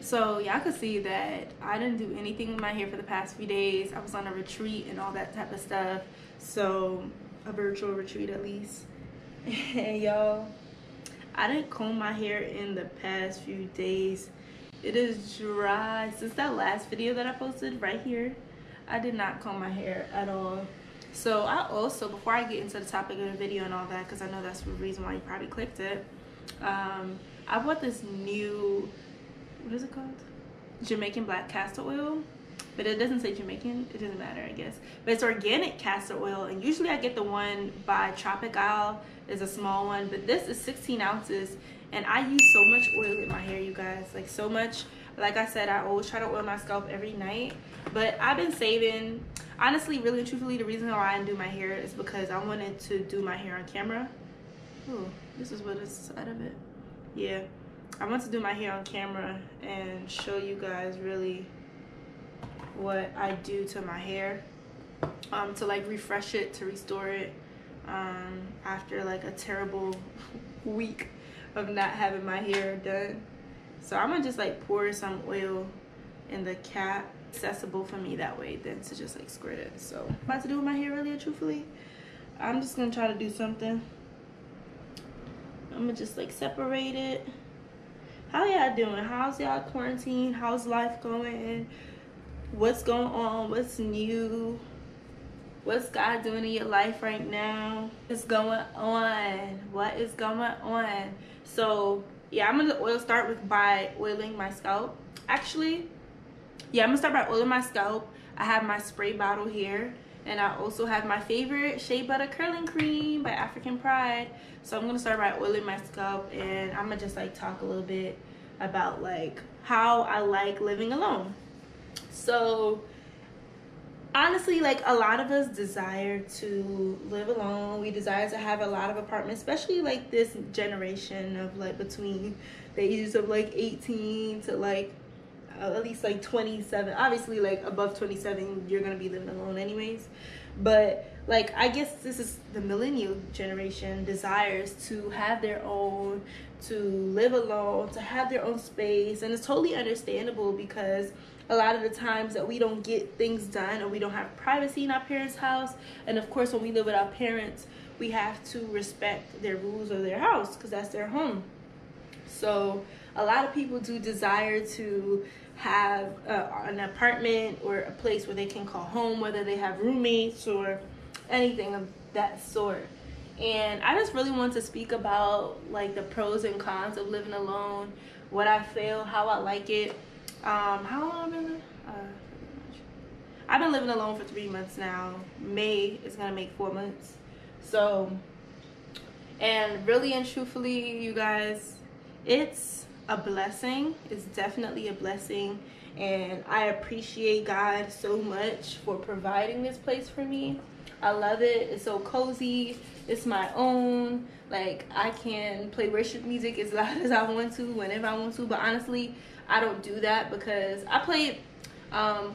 So y'all could see that I didn't do anything with my hair for the past few days. I was on a retreat and all that type of stuff. So a virtual retreat at least. And y'all, I didn't comb my hair in the past few days. It is dry since that last video that I posted right here. I did not comb my hair at all. So I also, before I get into the topic of the video and all that, because I know that's the reason why you probably clicked it, I bought this new, what is it called? Jamaican black castor oil. But it doesn't say Jamaican, it doesn't matter, I guess. But it's organic castor oil, and usually I get the one by Tropical. It's a small one, but this is 16 ounces, and I use so much oil in my hair, you guys, like so much. Like I said, I always try to oil my scalp every night, but I've been saving, honestly, really and truthfully, the reason why I didn't do my hair is because I wanted to do my hair on camera. Oh, this is what is out of it. Yeah, I want to do my hair on camera and show you guys really what I do to my hair to like refresh it, to restore it after like a terrible week of not having my hair done. So I'm gonna just like pour some oil in the cap, accessible for me that way than to just like squirt it. So I'm about to do with my hair really and truthfully. I'm just gonna try to do something. I'm gonna just like separate it. How y'all doing? How's y'all quarantine? How's life going? What's going on? What's new? What's God doing in your life right now? What's going on? What is going on? So yeah, I'm gonna start by oiling my scalp. Actually, yeah, I'm gonna start by oiling my scalp. I have my spray bottle here, and I also have my favorite Shea Butter Curling Cream by African Pride. So I'm gonna start by oiling my scalp, and I'm gonna just like talk a little bit about like how I like living alone. So honestly, like a lot of us desire to live alone. We desire to have a lot of apartments, especially like this generation of like between the ages of like 18 to like at least like 27. Obviously like above 27 you're gonna be living alone anyways, but like I guess this is the millennial generation desires to have their own, to live alone, to have their own space. And it's totally understandable because a lot of the times that we don't get things done or we don't have privacy in our parents' house. And of course, when we live with our parents, we have to respect their rules of their house because that's their home. So a lot of people do desire to have an apartment or a place where they can call home, whether they have roommates or anything of that sort. And I just really want to speak about like the pros and cons of living alone, what I feel, how I like it. How long I've been living? I've been living alone for 3 months now. May is gonna make 4 months. So, and really and truthfully, you guys, it's a blessing. It's definitely a blessing, and I appreciate God so much for providing this place for me. I love it. It's so cozy. It's my own. Like I can play worship music as loud as I want to, whenever I want to. But honestly, I don't do that because I play it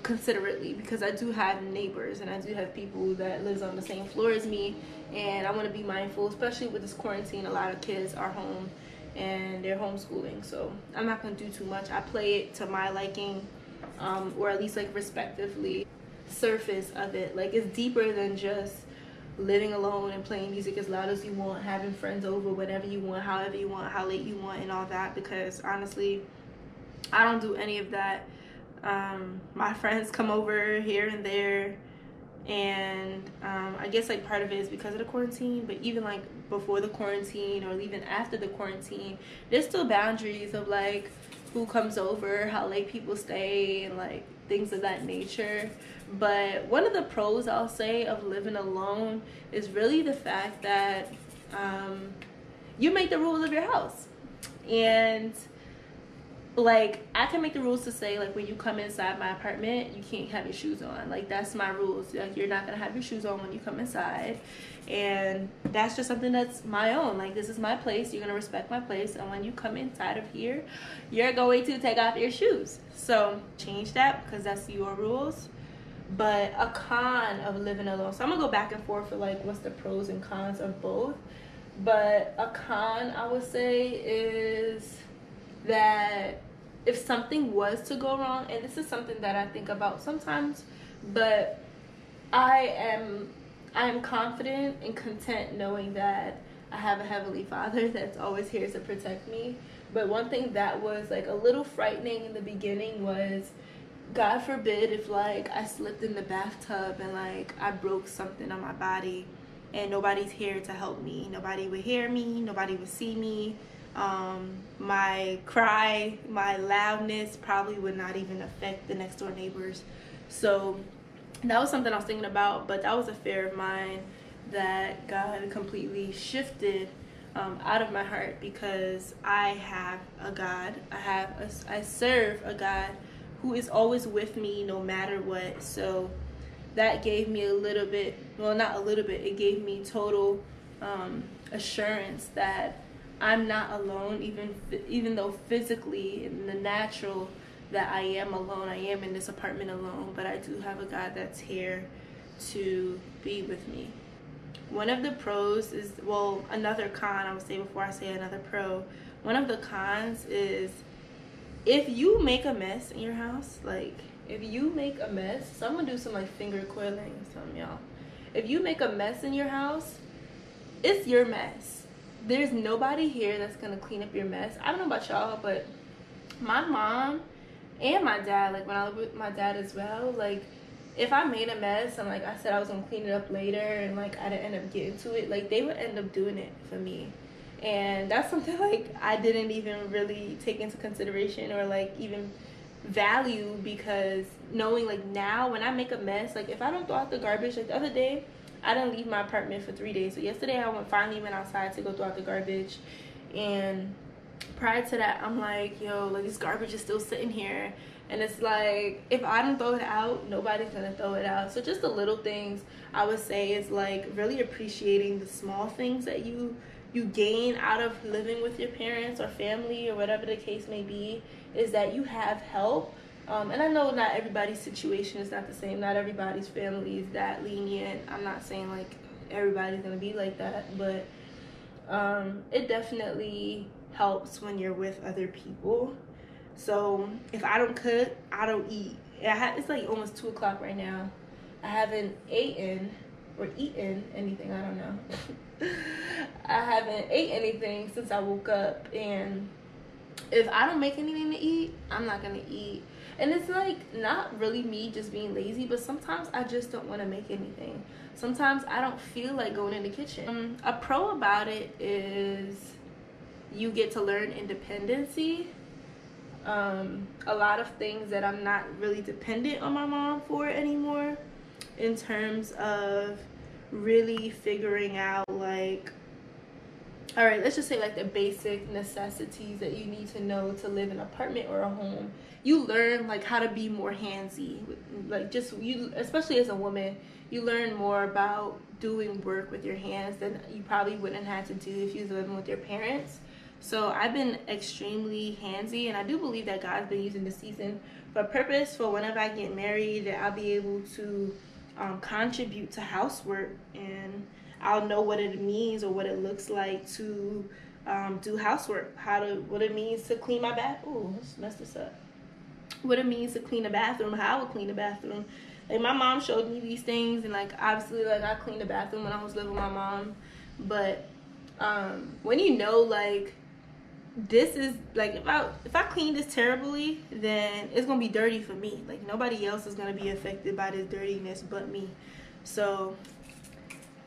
considerately, because I do have neighbors and I do have people that lives on the same floor as me, and I want to be mindful, especially with this quarantine. A lot of kids are home and they're homeschooling, so I'm not gonna do too much. I play it to my liking, or at least like respectively surface of it. Like it's deeper than just living alone and playing music as loud as you want, having friends over, whatever you want, however you want, how late you want, and all that. Because honestly, I don't do any of that. My friends come over here and there, and I guess like part of it is because of the quarantine, but even like before the quarantine or even after the quarantine, there's still boundaries of like who comes over, how late people stay, and like things of that nature. But one of the pros I'll say of living alone is really the fact that you make the rules of your house. And like I can make the rules to say like when you come inside my apartment, you can't have your shoes on. Like that's my rules. Like you're not gonna have your shoes on when you come inside, and that's just something that's my own. Like this is my place, you're gonna respect my place, and when you come inside of here, you're going to take off your shoes. So change that because that's your rules. But a con of living alone, so I'm gonna go back and forth for like what's the pros and cons of both. But a con I would say is that if something was to go wrong, and this is something that I think about sometimes, but I am confident and content knowing that I have a Heavenly Father that's always here to protect me. But one thing that was like a little frightening in the beginning was, God forbid if like I slipped in the bathtub and like I broke something on my body and nobody's here to help me. Nobody would hear me, nobody would see me. My cry, my loudness probably would not even affect the next door neighbors. So that was something I was thinking about, but that was a fear of mine that God completely shifted out of my heart, because I have a God. I serve a God who is always with me no matter what. So that gave me a little bit, well, not a little bit, it gave me total assurance that I'm not alone, even though physically in the natural that I am alone. I am in this apartment alone, but I do have a God that's here to be with me. One of the pros is, well, another con, I would say before I say another pro, one of the cons is if you make a mess in your house, like if you make a mess, someone do some like finger coiling or something, y'all. If you make a mess in your house, it's your mess. There's nobody here that's gonna clean up your mess. I don't know about y'all, but my mom and my dad, like when I lived with my dad as well, like if I made a mess and like I said I was gonna clean it up later and like I didn't end up getting to it, like they would end up doing it for me. And that's something like I didn't even really take into consideration or like even value, because knowing like now when I make a mess, like if I don't throw out the garbage, like the other day I didn't leave my apartment for 3 days. So yesterday I finally went outside to go throw out the garbage, and prior to that I'm like, yo, like this garbage is still sitting here. And it's like, if I don't throw it out, nobody's gonna throw it out. So just the little things I would say is like really appreciating the small things that you gain out of living with your parents or family or whatever the case may be, is that you have help. And I know not everybody's situation is not the same. Not everybody's family is that lenient. I'm not saying like everybody's gonna be like that, but it definitely helps when you're with other people. So if I don't cook, I don't eat. It's like almost 2 o'clock right now. I haven't eaten anything. I don't know. I haven't ate anything since I woke up, and if I don't make anything to eat, I'm not gonna eat. And it's like not really me just being lazy, but sometimes I just don't want to make anything. Sometimes I don't feel like going in the kitchen. A pro about it is you get to learn independency. A lot of things that I'm not really dependent on my mom for anymore, in terms of really figuring out like, all right, let's just say like the basic necessities that you need to know to live in an apartment or a home. You learn like how to be more handsy, like just you, especially as a woman, you learn more about doing work with your hands than you probably wouldn't have to do if you was living with your parents. So I've been extremely handsy, and I do believe that God's been using this season for a purpose, for whenever I get married, that I'll be able to contribute to housework, and I'll know what it means or what it looks like to do housework, what it means to clean my bathroom. Ooh, let's mess this up. What it means to clean a bathroom, how I would clean a bathroom. Like my mom showed me these things, and like obviously like I cleaned the bathroom when I was living with my mom, but when you know like this is like, if I clean this terribly, then it's gonna be dirty for me. Like nobody else is gonna be affected by this dirtiness but me. So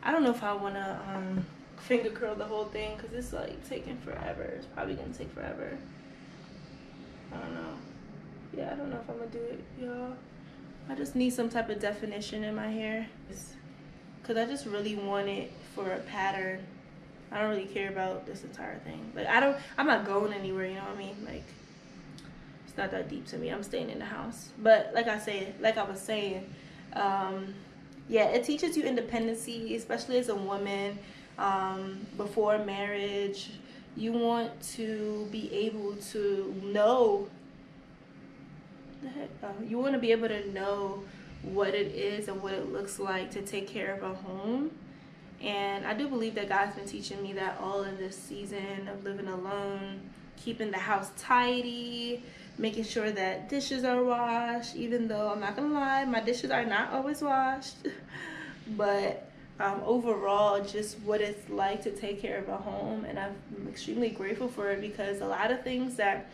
I don't know if I wanna finger curl the whole thing, because it's like taking forever. It's probably gonna take forever. I don't know. Yeah, I don't know if I'm gonna do it, y'all. I just need some type of definition in my hair, because I just really want it for a pattern. I don't really care about this entire thing. Like I'm not going anywhere, you know what I mean? Like it's not that deep to me. I'm staying in the house. But like I was saying, yeah, it teaches you independency, especially as a woman. Before marriage, you want to be able to know you want to be able to know what it is and what it looks like to take care of a home. And I do believe that God's been teaching me that all in this season of living alone, keeping the house tidy, making sure that dishes are washed, even though I'm not gonna lie, my dishes are not always washed. But overall, just what it's like to take care of a home, and I'm extremely grateful for it, because a lot of things that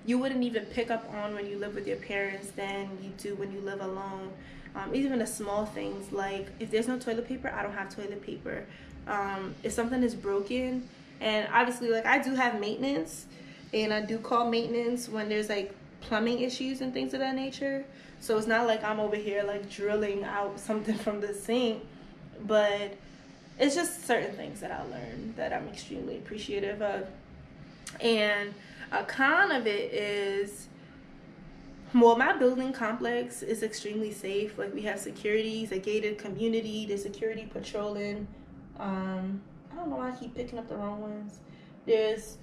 you wouldn't even pick up on when you live with your parents than you do when you live alone. Even the small things, like if there's no toilet paper, I don't have toilet paper. If something is broken, and obviously, like, I do have maintenance, and I do call maintenance when there's like plumbing issues and things of that nature. So it's not like I'm over here like drilling out something from the sink, but it's just certain things that I learned that I'm extremely appreciative of. And a con of it is, well, my building complex is extremely safe. Like, we have security, it's a gated community, there's security patrolling. I don't know why I keep picking up the wrong ones. There's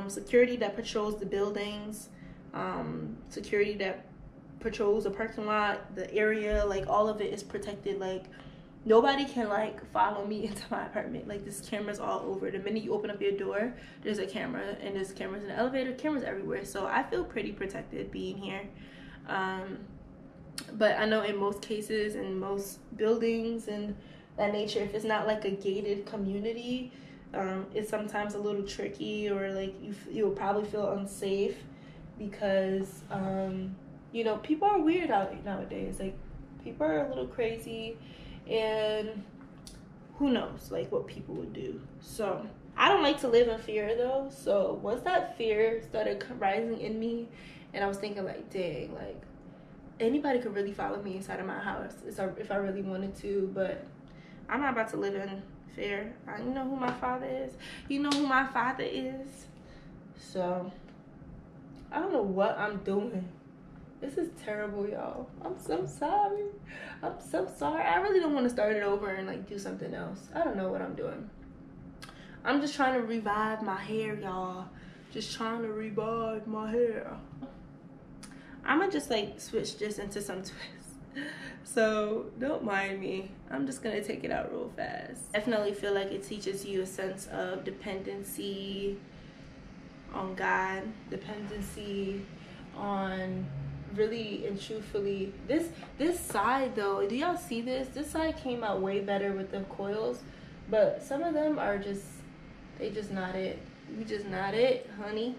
security that patrols the buildings, security that patrols the parking lot, the area, like all of it is protected. Like, nobody can like follow me into my apartment. Like, there's cameras all over. The minute you open up your door, there's a camera, and there's cameras in the elevator, cameras everywhere. So I feel pretty protected being here. But I know in most cases, in most buildings and that nature, if it's not like a gated community, it's sometimes a little tricky, or like you'll probably feel unsafe, because you know, people are weird out nowadays. Like, people are a little crazy, and who knows like what people would do. So I don't like to live in fear though. So once that fear started rising in me, and I was thinking like, dang, like anybody could really follow me inside of my house if I really wanted to. But I'm not about to live in fear. You know who my father is. You know who my father is. So I don't know what I'm doing. This is terrible, y'all. I'm so sorry. I'm so sorry. I really don't want to start it over and like do something else. I don't know what I'm doing. I'm just trying to revive my hair, y'all. Just trying to revive my hair. I'm gonna just like switch this into some twists. So don't mind me. I'm just gonna take it out real fast. Definitely feel like it teaches you a sense of dependency on God, dependency on really and truthfully this side though. Do y'all see this? This side came out way better with the coils, but some of them are just, they just not it. You just not it, honey.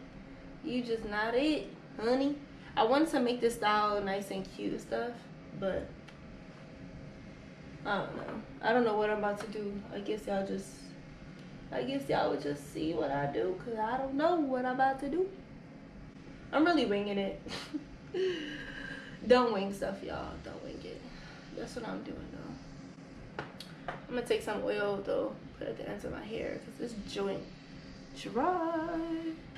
You just not it, honey. I wanted to make this style nice and cute and stuff, but I don't know. I don't know what I'm about to do. I guess y'all would just see what I do, because I don't know what I'm about to do. I'm really winging it. Don't wing stuff, y'all. Don't wing it. That's what I'm doing though. I'm gonna take some oil though, put it at the ends of my hair, because this joint dry.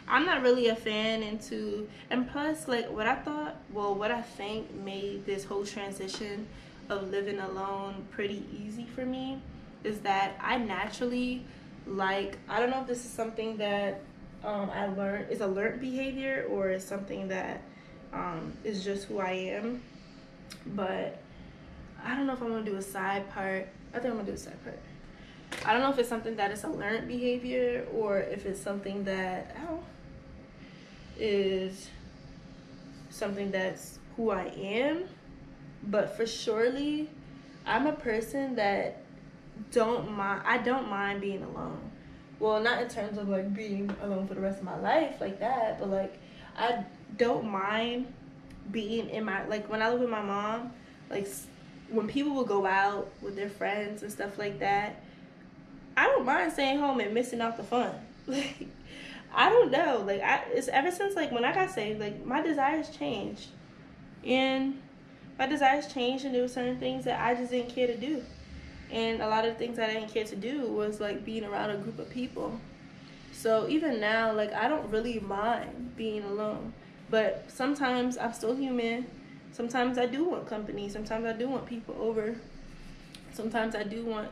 I'm not really a fan into, and plus like what I think made this whole transition of living alone pretty easy for me is that I naturally like, I don't know if this is something that I learned, is a learned behavior, or is something that is just who I am, but I don't know if I'm gonna do a side part. I think I'm gonna do a side part. I don't know if it's something that is a learned behavior, or if it's something that is something that's who I am. But for surely, I'm a person that I don't mind being alone. Well, not in terms of like being alone for the rest of my life like that, but like I don't mind being in my, like when I live with my mom, like when people will go out with their friends and stuff like that, I don't mind staying home and missing out the fun. Like, I don't know, like it's ever since like when I got saved, like my desires changed, and there were certain things that I just didn't care to do. And a lot of the things I didn't care to do was like being around a group of people. So even now, like I don't really mind being alone. But sometimes I'm still human. Sometimes I do want company. Sometimes I do want people over. Sometimes I do want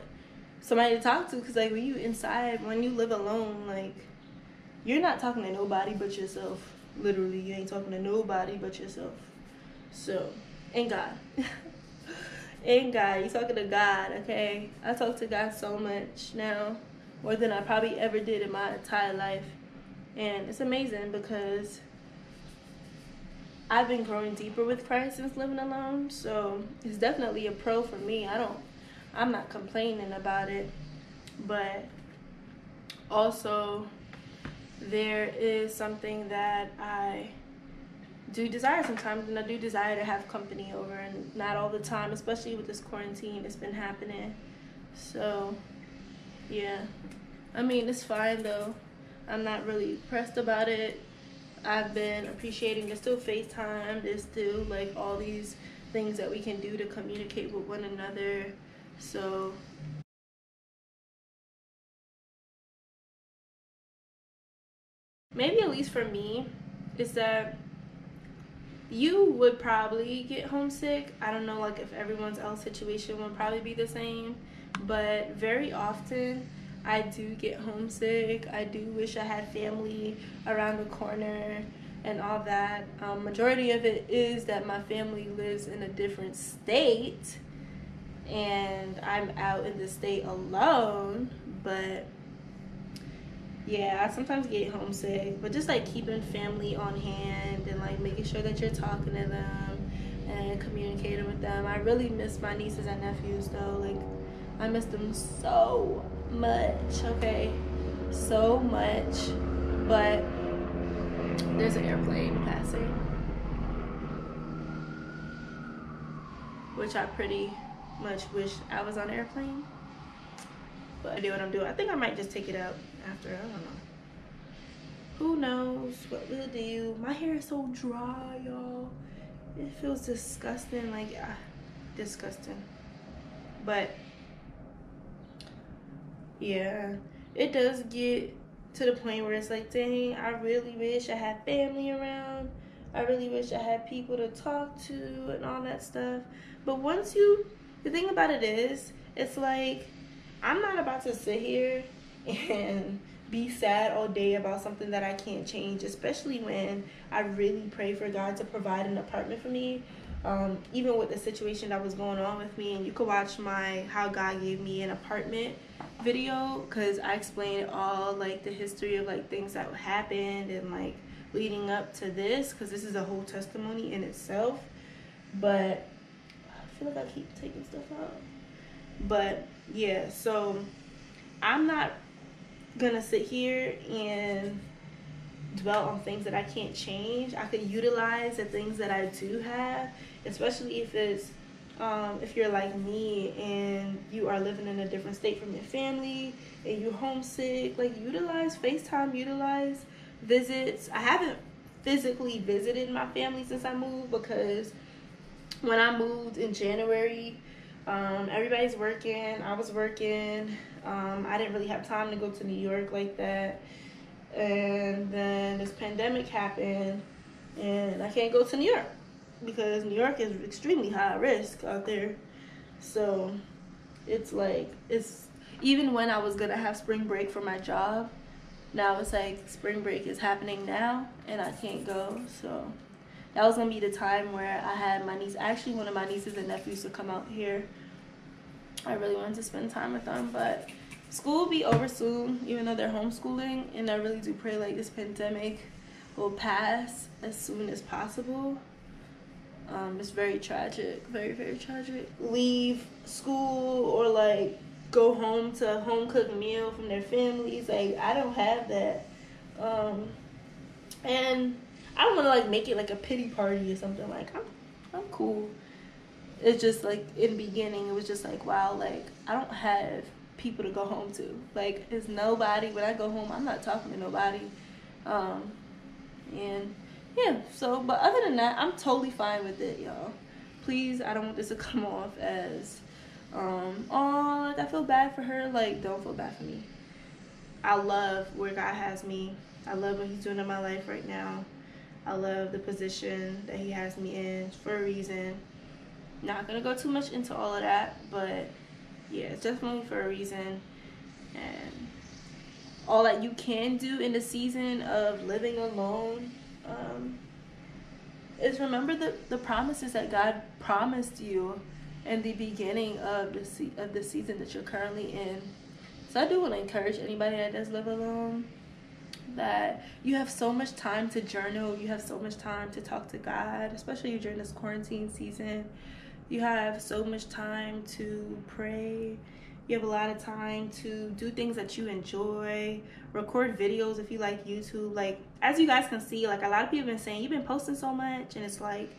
somebody to talk to. Because like when you live alone, like you're not talking to nobody but yourself. Literally, you ain't talking to nobody but yourself. So, and God. And God, you're talking to God, okay? I talk to God so much now, more than I probably ever did in my entire life. And it's amazing because I've been growing deeper with Christ since living alone, so it's definitely a pro for me. I'm not complaining about it, but also there is something that I do desire sometimes, and I do desire to have company over, and not all the time, especially with this quarantine. It's been happening. So yeah, I mean, it's fine though. I'm not really pressed about it. I've been appreciating there's still FaceTime, there's still like all these things that we can do to communicate with one another. So maybe, at least for me, is that you would probably get homesick. I don't know, like, if everyone's else situation would probably be the same, but very often I do get homesick. I do wish I had family around the corner and all that. Majority of it is that my family lives in a different state and I'm out in the state alone. But yeah, I sometimes get homesick, but just like keeping family on hand and like making sure that you're talking to them and communicating with them. I really miss my nieces and nephews though. Like, I miss them so much, okay? So much. But there's an airplane passing, which I pretty much wish I was on an airplane. But I do what I'm doing. I think I might just take it out after. I don't know. Who knows what we'll do. My hair is so dry, y'all. It feels disgusting. Like, disgusting. But yeah, it does get to the point where it's like, dang, I really wish I had family around. I really wish I had people to talk to and all that stuff. But the thing about it is, it's like, I'm not about to sit here and be sad all day about something that I can't change, especially when I really pray for God to provide an apartment for me. Even with the situation that was going on with me, and you could watch my How God Gave Me an Apartment video, because I explained all like the history of like things that happened and like leading up to this, because this is a whole testimony in itself. But I feel like I keep taking stuff out. But yeah, so I'm not gonna sit here and dwell on things that I can't change. I could utilize the things that I do have, especially if you're like me and you are living in a different state from your family and you're homesick. Like, utilize FaceTime, utilize visits. I haven't physically visited my family since I moved, because when I moved in January, everybody's working. I was working. I didn't really have time to go to New York like that. And then this pandemic happened and I can't go to New York because New York is extremely high risk out there. So it's like, even when I was gonna have spring break for my job, now it's like spring break is happening now and I can't go. So that was gonna be the time where I had my niece, actually one of my nieces and nephews, to come out here. I really wanted to spend time with them, but school will be over soon, even though they're homeschooling, and I really do pray like this pandemic will pass as soon as possible. It's very tragic, very, very tragic. Leave school or like go home to a home cooked meal from their families. Like, I don't have that. And I don't want to like make it like a pity party or something. Like, I'm cool. It's just like in the beginning, it was just like, wow, like I don't have people to go home to. Like, it's nobody. When I go home, I'm not talking to nobody. And yeah, so, but other than that, I'm totally fine with it, y'all. Please, I don't want this to come off as, oh, like I feel bad for her. Like, don't feel bad for me. I love where God has me. I love what he's doing in my life right now. I love the position that he has me in for a reason. Not gonna go too much into all of that, but yeah, it's definitely for a reason. And all that you can do in the season of living alone is remember the promises that God promised you in the beginning of the season that you're currently in. So I do want to encourage anybody that does live alone, that you have so much time to journal, you have so much time to talk to God, especially during this quarantine season. You have so much time to pray. You have a lot of time to do things that you enjoy, record videos if you like YouTube. Like, as you guys can see, like, a lot of people have been saying, you've been posting so much, and it's like,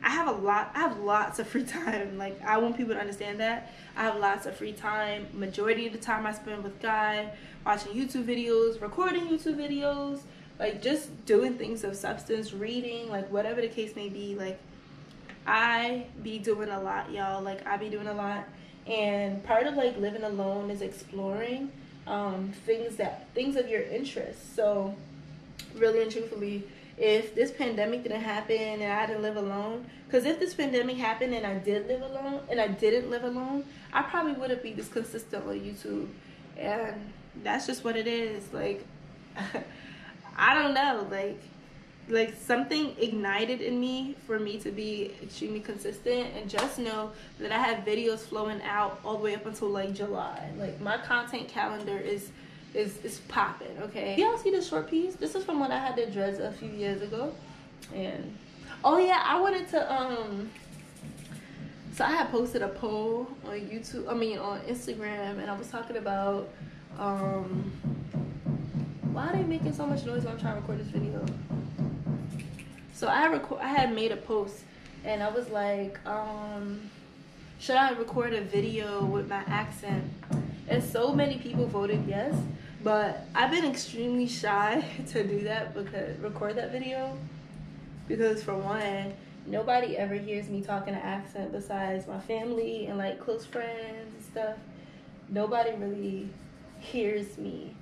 I have lots of free time. Like, I want people to understand that. I have lots of free time. Majority of the time I spend with God, watching YouTube videos, recording YouTube videos, like, just doing things of substance, reading, like, whatever the case may be. Like, I be doing a lot, y'all. Like, I be doing a lot. And part of, like, living alone is exploring things of your interest. So, really and truthfully, if this pandemic didn't happen and I didn't live alone, because if this pandemic happened and I did live alone and I didn't live alone, I probably wouldn't be this consistent on YouTube. And that's just what it is. Like, I don't know, like something ignited in me for me to be extremely consistent. And just know that I have videos flowing out all the way up until like July. Like, my content calendar is popping. Okay, y'all see this short piece? This is from when I had the dreads a few years ago. And oh yeah, I wanted to so I had posted a poll on YouTube, on Instagram, and I was talking about why are they making so much noise when I'm trying to record this video. So I had made a post, and I was like, should I record a video with my accent? And so many people voted yes, but I've been extremely shy to do that, record that video, because for one, nobody ever hears me talk in an accent besides my family and like close friends and stuff. Nobody really hears me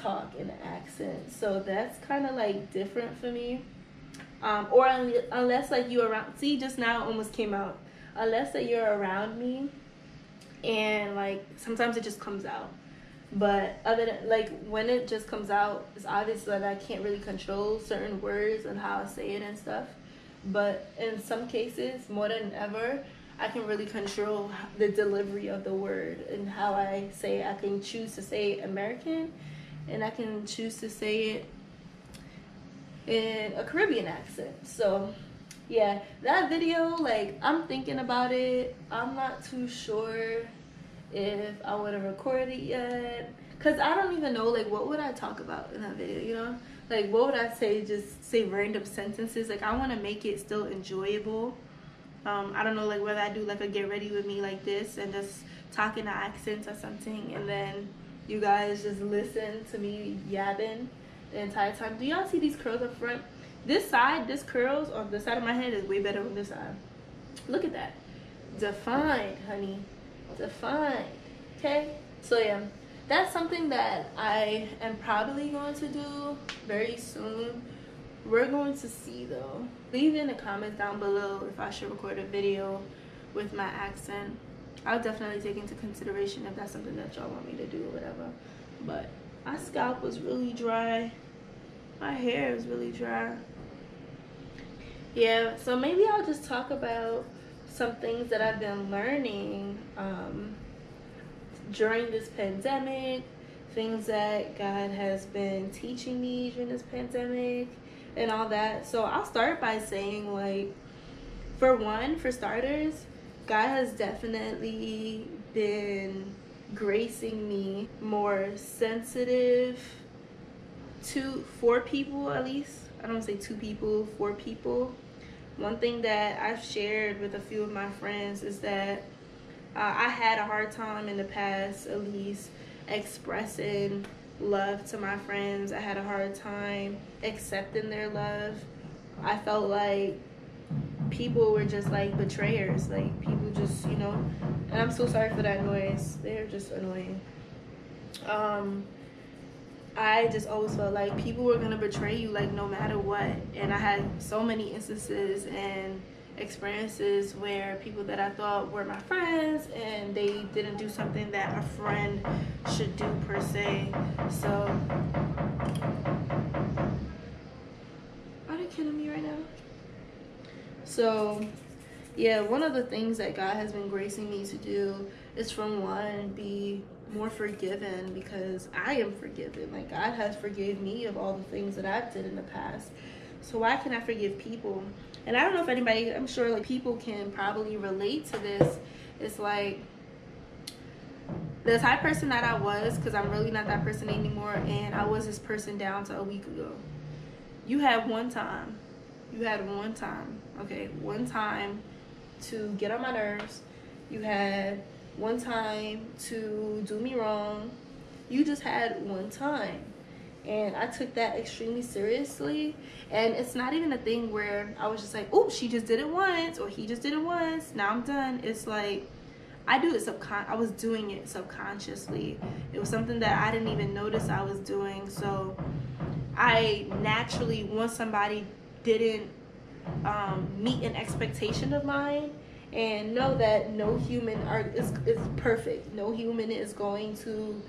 talk in an accent, so that's kind of like different for me. Or unless like you around, see, just now it almost came out, unless that you're around me, and like sometimes it just comes out. But other than, like, when it just comes out, it's obvious that I can't really control certain words and how I say it and stuff. But in some cases, more than ever, I can really control the delivery of the word and how I say it. I can choose to say American, and I can choose to say it in a Caribbean accent. So yeah, that video, like, I'm thinking about it. I'm not too sure if I would have recorded it yet, because I don't even know, like, what would I talk about in that video, you know? Like, what would I say? Just say random sentences. Like, I want to make it still enjoyable. I don't know, like, whether I do like a get ready with me like this and just talk in accents or something, and then you guys just listen to me yapping the entire time. Do y'all see these curls up front? This curls on the side of my head is way better than this side. Look at that. Defined, honey. Defined. Okay? So yeah, that's something that I am probably going to do very soon. We're going to see though. Leave in the comments down below if I should record a video with my accent. I'll definitely take into consideration if that's something that y'all want me to do or whatever. But my scalp was really dry. My hair is really dry. Yeah, so maybe I'll just talk about some things that I've been learning during this pandemic, things that God has been teaching me during this pandemic and all that. So I'll start by saying, like, for starters, God has definitely been gracing me more sensitive for people, at least. I don't say 2 people, 4 people. One thing that I've shared with a few of my friends is that I had a hard time in the past, at least, expressing love to my friends. I had a hard time accepting their love. I felt like people were just like betrayers. Like, people just, you know, and I'm so sorry for that noise. They're just annoying. I just always felt like people were gonna betray you, like, no matter what. And I had so many instances and experiences where people that I thought were my friends and they didn't do something that a friend should do per se. So, are they kidding me right now? So yeah, one of the things that God has been gracing me to do is, from one, be more forgiven, because I am forgiven. Like, God has forgiven me of all the things that I did in the past. So why can I forgive people? And I don't know if anybody, I'm sure like people can probably relate to this. It's like the type of person that I was, because I'm really not that person anymore, and I was this person down to a week ago. You had one time, okay, one time to get on my nerves. You had one time to do me wrong. You just had one time. And I took that extremely seriously. And it's not even a thing where I was just like, oh, she just did it once, or he just did it once, now I'm done. It's like, I was doing it subconsciously. It was something that I didn't even notice I was doing. So I naturally, once somebody didn't meet an expectation of mine, and know that no human is perfect. No human is going to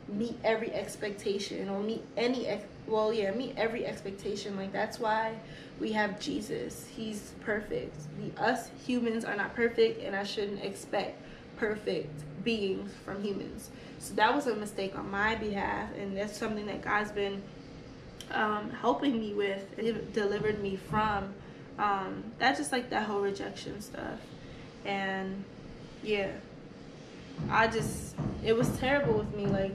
meet every expectation, or meet every expectation. Like, that's why we have Jesus. He's perfect. Us humans are not perfect, and I shouldn't expect perfect beings from humans. So that was a mistake on my behalf, and that's something that God's been helping me with, delivered me from. That's just like that whole rejection stuff. And yeah, it was terrible with me. Like,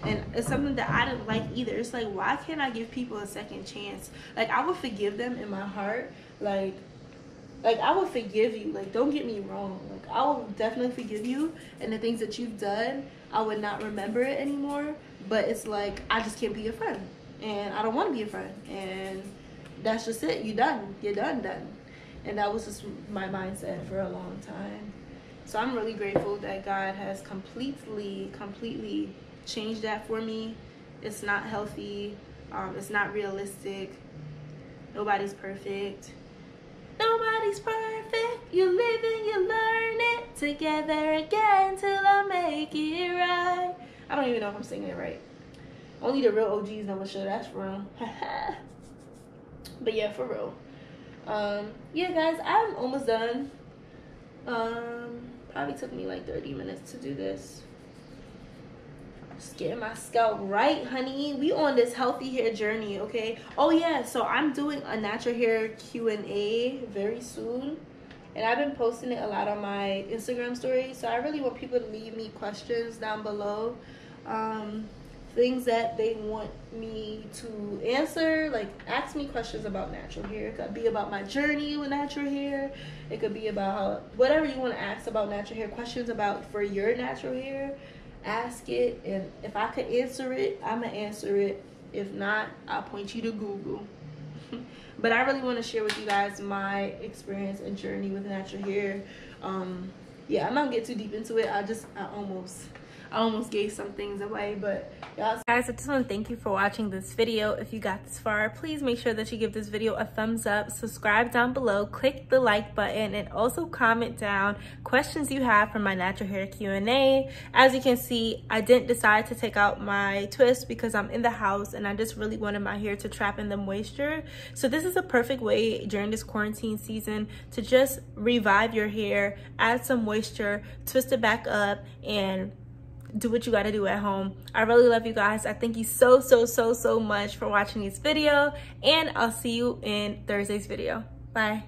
and it's something that I didn't like either. It's like, why can't I give people a second chance? Like, I would forgive them in my heart. Like I would forgive you. Like, don't get me wrong. Like, I will definitely forgive you, and the things that you've done, I would not remember it anymore. But it's like, I just can't be your friend, and I don't want to be your friend, and that's just it. You're done. And that was just my mindset for a long time. So I'm really grateful that God has completely changed that for me. It's not healthy. It's not realistic. Nobody's perfect. You live and you learn it together again till I make it right. I don't even know if I'm singing it right. Only the real OGs know what show that's from. But yeah, for real. Yeah, guys, I'm almost done. Probably took me like 30 minutes to do this. Just getting my scalp right, honey. We on this healthy hair journey, okay? Oh yeah, so I'm doing a natural hair Q&A very soon, and I've been posting it a lot on my Instagram stories. So I really want people to leave me questions down below, things that they want me to answer. Like, ask me questions about natural hair. It could be about my journey with natural hair. It could be about whatever you want to ask about natural hair. Questions about for your natural hair, ask it, and if I could answer it, I'm gonna answer it. If not, I'll point you to Google. But I really want to share with you guys my experience and journey with natural hair. Yeah, I'm not gonna get too deep into it. I almost gave some things away, but y'all, guys, I just want to thank you for watching this video. If you got this far, please make sure that you give this video a thumbs up, subscribe down below, click the like button, and also comment down questions you have for my natural hair Q&A. As you can see, I didn't decide to take out my twist because I'm in the house and I just really wanted my hair to trap in the moisture. So this is a perfect way during this quarantine season to just revive your hair, add some moisture, twist it back up, and do what you got to do at home. I really love you guys. I thank you so much for watching this video, and I'll see you in Thursday's video. Bye.